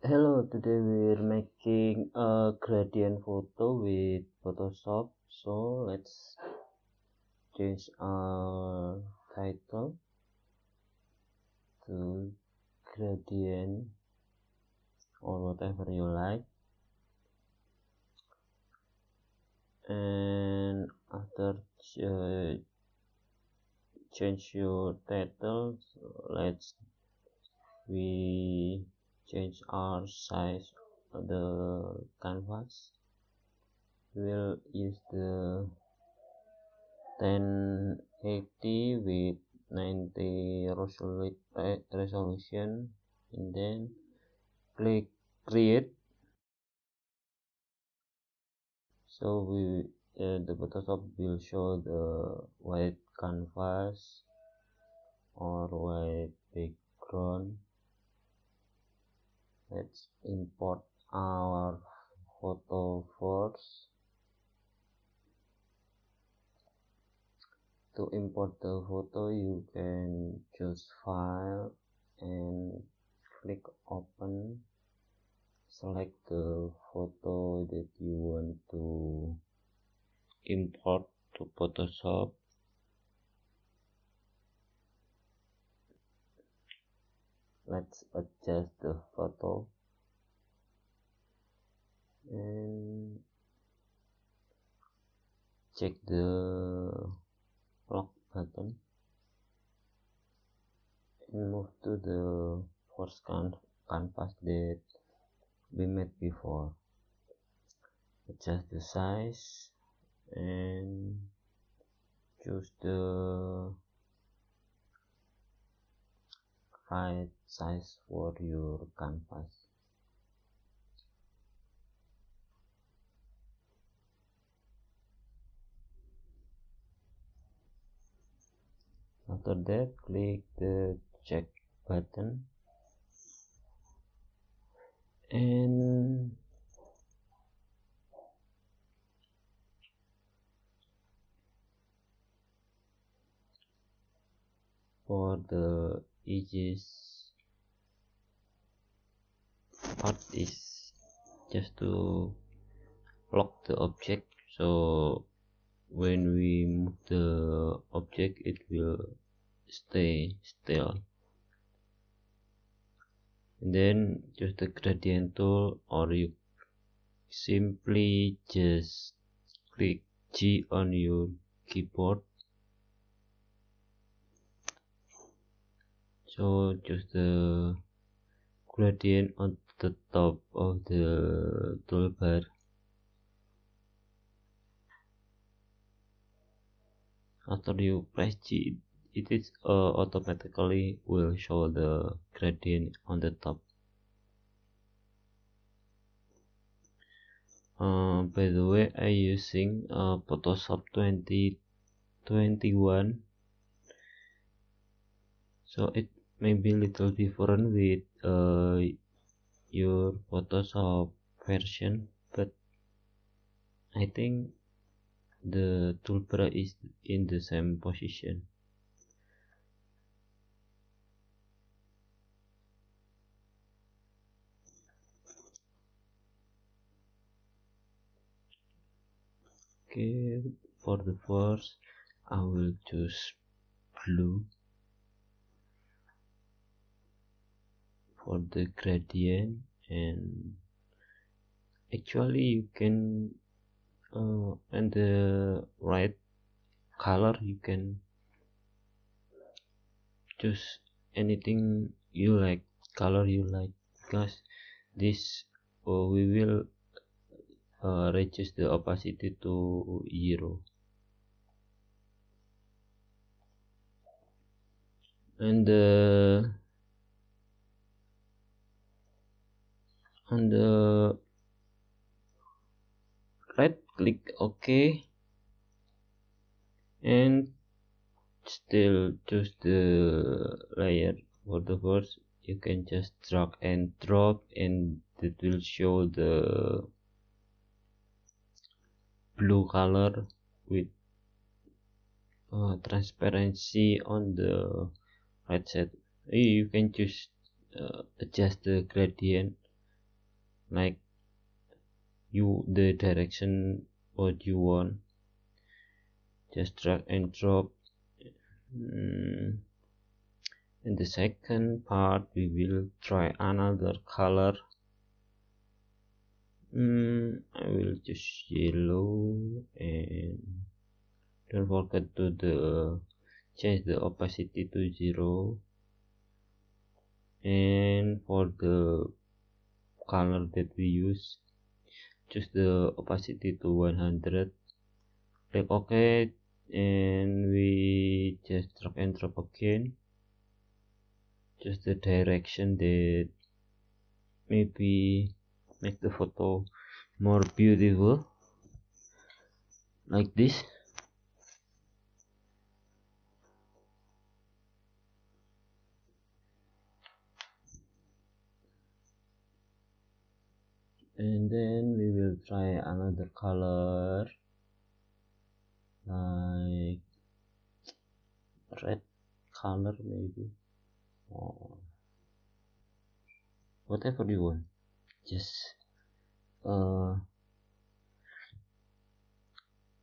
Hello, today we're making a gradient photo with Photoshop. So let's change our title to gradient or whatever you like. And after change your title, let's we change our size of the canvas. We'll use the 1080 with 90 resolution, and then click create. So the Photoshop will show the white canvas or white background. Let's import our photo first. To import the photo, you can choose file and click open. Select the photo that you want to import to Photoshop. Let's adjust the photo and check the lock button and move to the first canvas that we made before. Adjust the size and choose the right size for your canvas. After that, click the check button and for the easiest part is just to lock the object, so when we move the object it will stay still. And then choose the gradient tool, or you simply just click G on your keyboard. So choose the gradient on the top of the toolbar. After you press G, it is automatically will show the gradient on the top. By the way, I using Photoshop 2021, so it may be little different with your Photoshop version, but I think the toolbar is in the same position. Okay, for the first I will choose blue. For the gradient, and actually you can and the right color you can choose anything you like, color you like, because this we will reduce the opacity to 0. And on the right click OK and still choose the layer. For the first, you can just drag and drop, and it will show the blue color with transparency on the right side. You can choose adjust the gradient like the direction what you want. Just drag and drop. In the second part we will try another color. I will just yellow, and don't forget to change the opacity to 0. And for the color that we use, choose the opacity to 100. Click OK, and we just drag and drop again. Just the direction that maybe make the photo more beautiful, like this. And then we will try another color, like red color maybe, or whatever you want. Just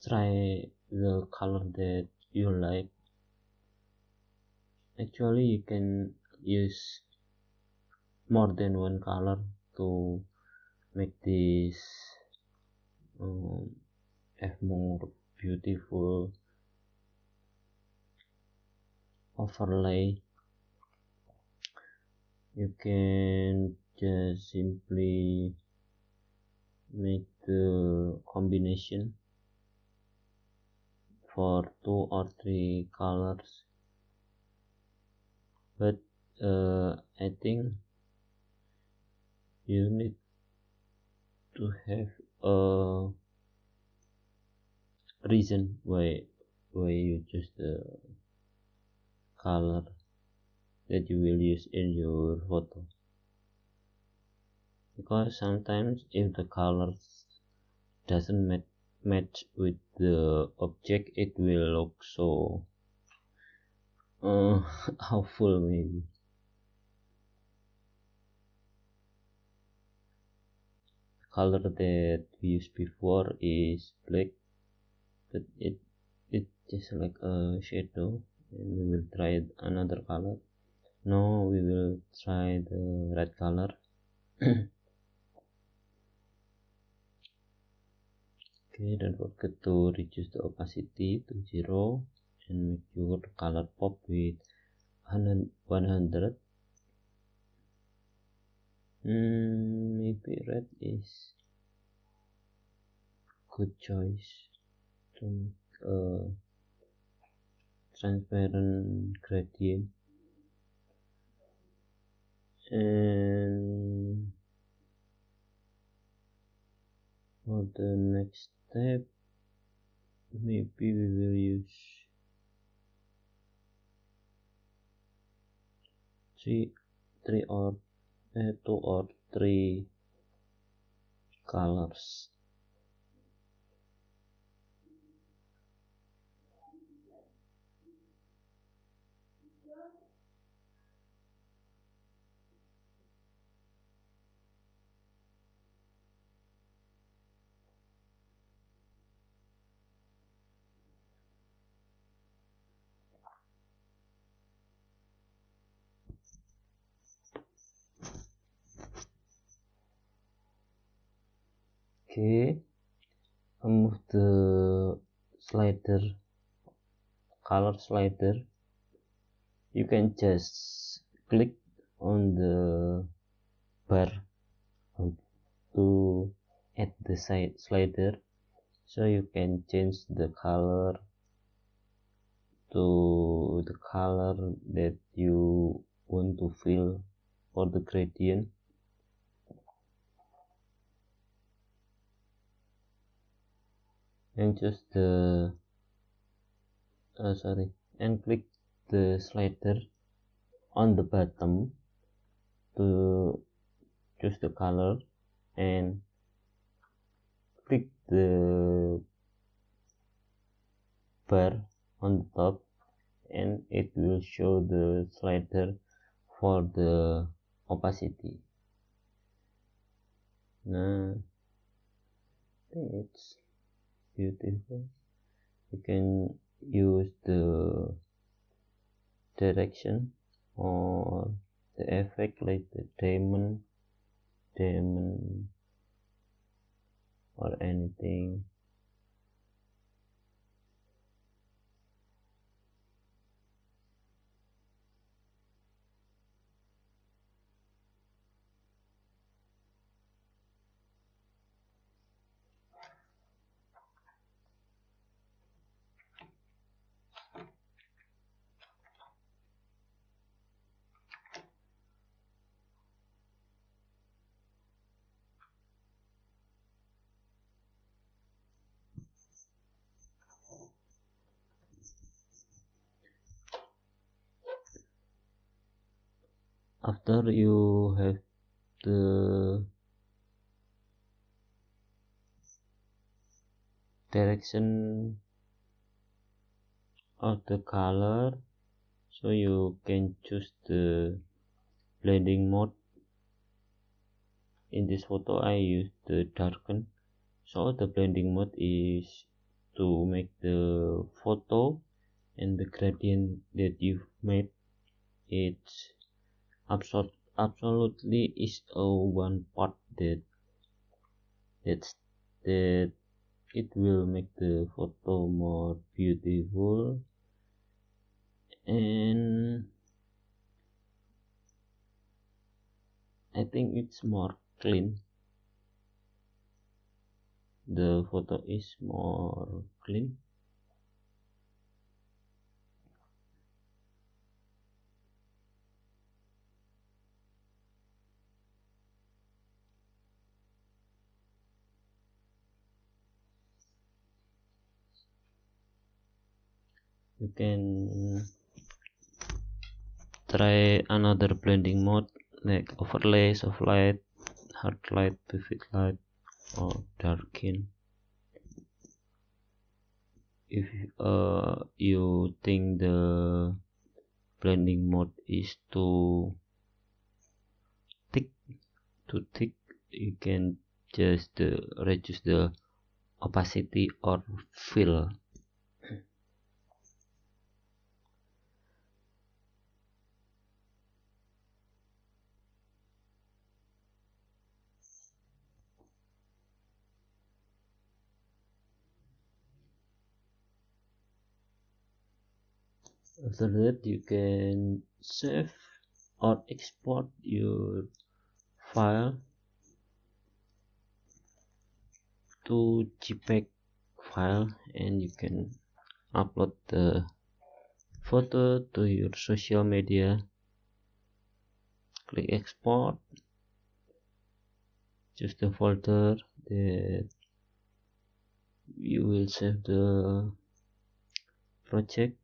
try the color that you like. Actually you can use more than one color to make this have more beautiful overlay. You can just simply make the combination for 2 or 3 colors, but I think you need to have a reason why you choose the color that you will use in your photo, because sometimes if the colors doesn't match with the object, it will look so awful maybe. The color that we used before is black, but it's just like a shadow, and we will try another color. Now we will try the red color. Okay, don't forget to reduce the opacity to 0 and make your color pop with 100. Maybe red is good choice to make a transparent gradient. And for the next step, maybe we will use 2 or 3 colors. Okay, move the color slider. You can just click on the bar to add the slider, so you can change the color to the color that you want to fill for the gradient. And just and click the slider on the bottom to choose the color, and click the bar on the top, and it will show the slider for the opacity. Nah, I think it's beautiful. You can use the direction or the effect like the diamond or anything. After you have the direction of the color, so you can choose the blending mode. In this photo I use the darken, so the blending mode is to make the photo and the gradient that you've made, it's absolutely is a one part that's that it will make the photo more beautiful, and I think it's more clean. The photo is more clean. You can try another blending mode like overlays of light, hard light, vivid light, or darken. If you think the blending mode is thick too thick, you can just reduce the opacity or fill. After that you can save or export your file to JPEG file, and you can upload the photo to your social media. Click export, choose the folder that you will save the project.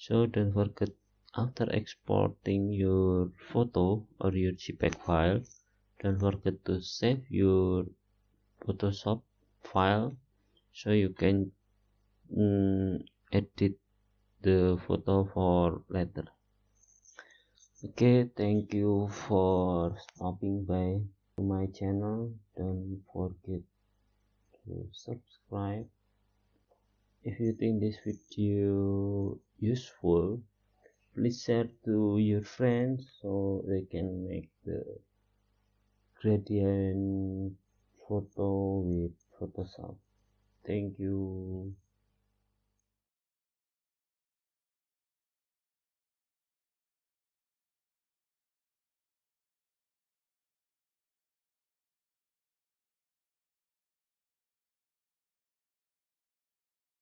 So don't forget, after exporting your photo or your JPEG file, don't forget to save your Photoshop file so you can edit the photo for later. Okay, thank you for stopping by to my channel. Don't forget to subscribe. If you think this video useful, please share to your friends so they can make the gradient photo with Photoshop. Thank you.